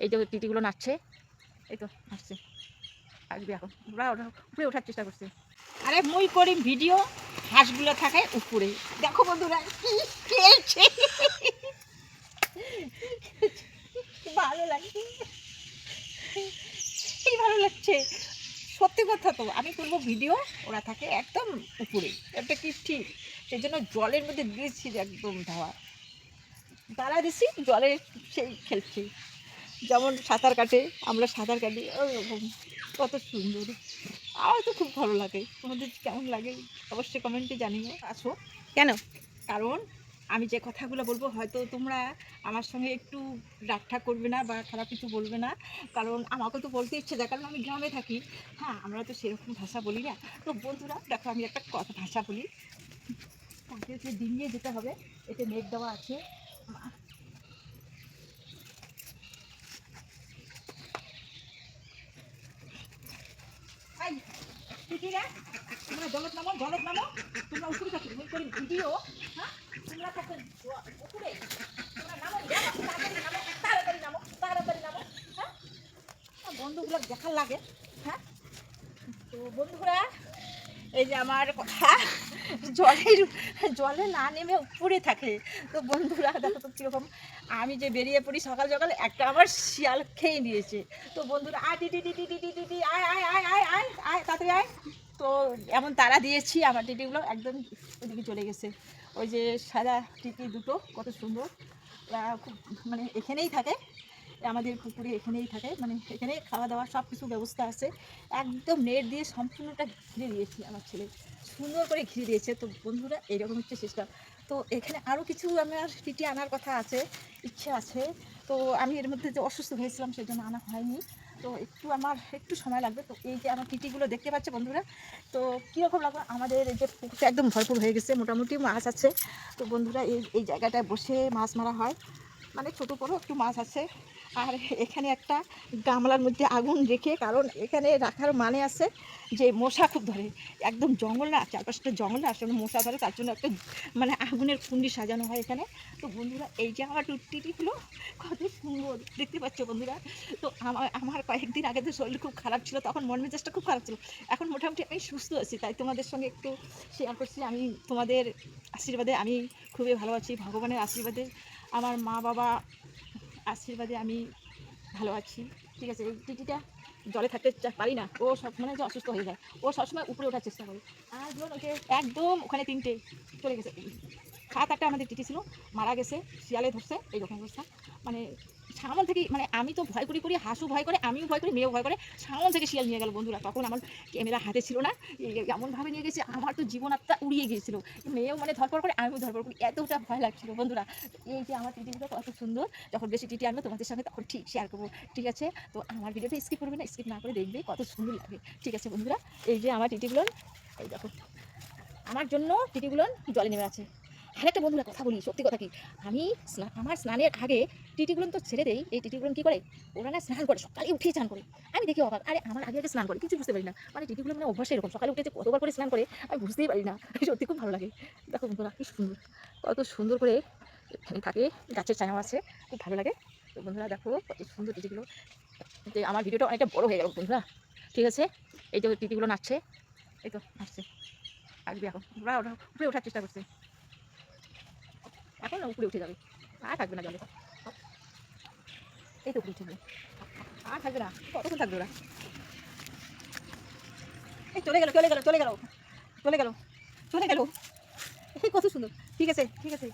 এই যে টিটিগুলো নাচছে, এই তো আসছে, আসবে এখন। ওরা উপরে ওঠার চেষ্টা করছে। আরে মুই করি ভিডিও, হাঁসগুলো থাকে উপরে। দেখো বন্ধুরা কি খেলছে, ভালো লাগছে, কি ভালো লাগছে। সত্যি কথা তো, আমি করবো ভিডিও, ওরা থাকে একদম উপরে। এটা কি ঠিক? সেই জন্য জলের মধ্যে দিয়েছি একদম ধাওয়া, তারা দিছি জলে, সেই খেলছে। যেমন সাঁতার কাটে, আমরা সাঁতার কাটি, ওরকম। কত সুন্দর, আমার তো খুব ভালো লাগে। তোমাদের কেমন লাগে অবশ্যই কমেন্টে জানিও। আসো কেন, কারণ আমি যে কথাগুলো বলবো হয়তো তোমরা আমার সঙ্গে একটু রাগটা করবে না বা খারাপ কিছু বলবে না, কারণ আমাকে তো বলতে ইচ্ছে যায়, কারণ আমি গ্রামে থাকি। হ্যাঁ, আমরা তো সেরকম ভাষা বলি না। তো বন্ধুরা দেখো, আমি একটা কথা ভাষা বলি, তাকে যে দিন নিয়ে যেতে হবে, এতে নেট দেওয়া আছে। তোমরা জলত নামো, জলত নামো, তোমরা উপরে থাকো, তুমি করি ভিডিও। হ্যাঁ, তোমরা থাকো উপরে, তোমরা নামো, তাড়াতাড়ি নামো, তাড়াতাড়ি নামো, তাড়াতাড়ি নামো। হ্যাঁ, বন্ধুগুলো দেখার লাগে। হ্যাঁ, তো বন্ধুরা, এই যে আমার কথা, জলে না নেমে উপরে থাকে। তো বন্ধুরা দেখো তো কীরকম, আমি যে বেরিয়ে পড়ি সকাল সকাল, একটা আমার শিয়াল খেয়ে নিয়েছে। তো বন্ধুরা, আয় টিটি টিটি টিটি টিটি, আয় আয় আয় আয় আয় আয়, তাড়াতাড়ি আয়। তো এমন তারা দিয়েছি, আমার টিটিগুলো একদম ওইদিকে চলে গেছে। ওই যে সাদা টিটি দুটো, কত সুন্দর। ওরা খুব মানে এখানেই থাকে, আমাদের পুকুরে এখানেই থাকে, মানে এখানে খাওয়া দাওয়া সব কিছু ব্যবস্থা আছে। একদম নেট দিয়ে সম্পূর্ণটা ঘিরে দিয়েছি, আমার ছেলে সুন্দর করে ঘিরে দিয়েছে। তো বন্ধুরা, এইরকম হচ্ছে সিস্টেম। তো এখানে আরও কিছু আমার টিটি আনার কথা আছে, ইচ্ছে আছে। তো আমি এর মধ্যে যে অসুস্থ হয়েছিলাম, সেই জন্য আনা হয়নি। তো আমার একটু সময় লাগবে। তো এই যে আমার টিটিগুলো দেখতে পাচ্ছে বন্ধুরা, তো কীরকম লাগবে, আমাদের এই যে পুকুরটা একদম ভরপুর হয়ে গেছে, মোটামুটি মাছ আছে। তো বন্ধুরা, এই জায়গাটায় বসে মাছ মারা হয়, মানে ছোটো বড়ো একটু মাছ আছে। আর এখানে একটা গামলার মধ্যে আগুন রেখে, কারণ এখানে রাখার মানে আছে যে মশা খুব ধরে, একদম জঙ্গল না, চারপাশটা জঙ্গল না, আসলে মশা ধরে, তার জন্য একটা মানে আগুনের কুণ্ডি সাজানো হয় এখানে। তো বন্ধুরা, এই যে আমার টিটিগুলো কত সুন্দর দেখতে পাচ্ছ বন্ধুরা। তো আমার কয়েকদিন আগে তো শরীর খুব খারাপ ছিল, তখন মন মেজাজটা খুব খারাপ ছিল। এখন মোটামুটি আমি সুস্থ আছি, তাই তোমাদের সঙ্গে একটু শেয়ার করছি। আমি তোমাদের আশীর্বাদে আমি খুবই ভালো আছি, ভগবানের আশীর্বাদে, আমার মা বাবা আশীর্বাদে আমি ভালো আছি। ঠিক আছে, এই টিটিটা জলে থাকতে পারি না, ও সব মানে যে অসুস্থ হয়ে যায়, ও সবসময় উপরে ওঠার চেষ্টা করে। আর ধরুন ওকে একদম ওখানে 3টে চলে গেছে, 7-8টা আমাদের টিটি ছিল, মারা গেছে, শিয়ালে ধরছে, এইরকম অবস্থা। মানে সামন থেকে, মানে আমি তো ভয় করি, হাসু ভয় করে, আমিও ভয় করি, মেয়েও ভয় করে। সামন থেকে শিয়াল নিয়ে গেল বন্ধুরা, তখন আমার ক্যামেরা হাতে ছিল না, এমনভাবে নিয়ে গেছে, আমার তো জীবন আত্মা উড়িয়ে গিয়েছিল। মেয়েও মানে ধরপড় করে, আমিও ধরপড় করি, এতটা ভয় লাগছিল বন্ধুরা। এই যে আমার টিটিগুলো কত সুন্দর, যখন বেশি টিটি আনবো তোমাদের সঙ্গে তখন ঠিক শেয়ার করবো। ঠিক আছে, তো আমার ভিডিওটা স্কিপ করবে না, স্কিপ না করে দেখবে, কত সুন্দর লাগে। ঠিক আছে বন্ধুরা, এই যে আমার টিটিগুলো, এই দেখো আমার জন্য টিটিগুলো জলে নেমে আছে। আরেকটা বন্ধুরা কথা বলি, সত্যি কথা কি, আমি আমার স্নানের আগে টিটিগুলো তো ছেড়ে দেই, এই টিটিগুলো কী করে, ওরা না স্নান করে, সকালে উঠেই স্নান করে। আমি দেখি অবাক, আরে আমার আগে আগে স্নান করে, কিছু বুঝতে পারি না, মানে টিটিগুলো মানে অভ্যাস এরকম, সকালে উঠে যে কতবার করে স্নান করে আমি বুঝতেই পারি না। সত্যি খুব ভালো লাগে। দেখো বন্ধুরা কি সুন্দর, কত সুন্দর করে এখানে থাকে, গাছের ছায়াও আছে, খুব ভালো লাগে। তো বন্ধুরা দেখো কত সুন্দর টিটিগুলো। যে আমার ভিডিওটা অনেকটা বড় হয়ে গেল বন্ধুরা। ঠিক আছে, এই যে টিটিগুলো নাচছে, এই তো আসছে, আসবে এখন। ওরা উপরে ওঠার চেষ্টা করছে, এখন না উপরে উঠে যাবে, আর থাকবে না জলে। এই তো উপরে উঠে যাবে, আর থাকবে না, কতক্ষণ থাকবে ওরা। এই চলে গেল, চলে গেল, চলে গেল, চলে গেল, চলে গেল, এই কত সুন্দর। ঠিক আছে, ঠিক আছে।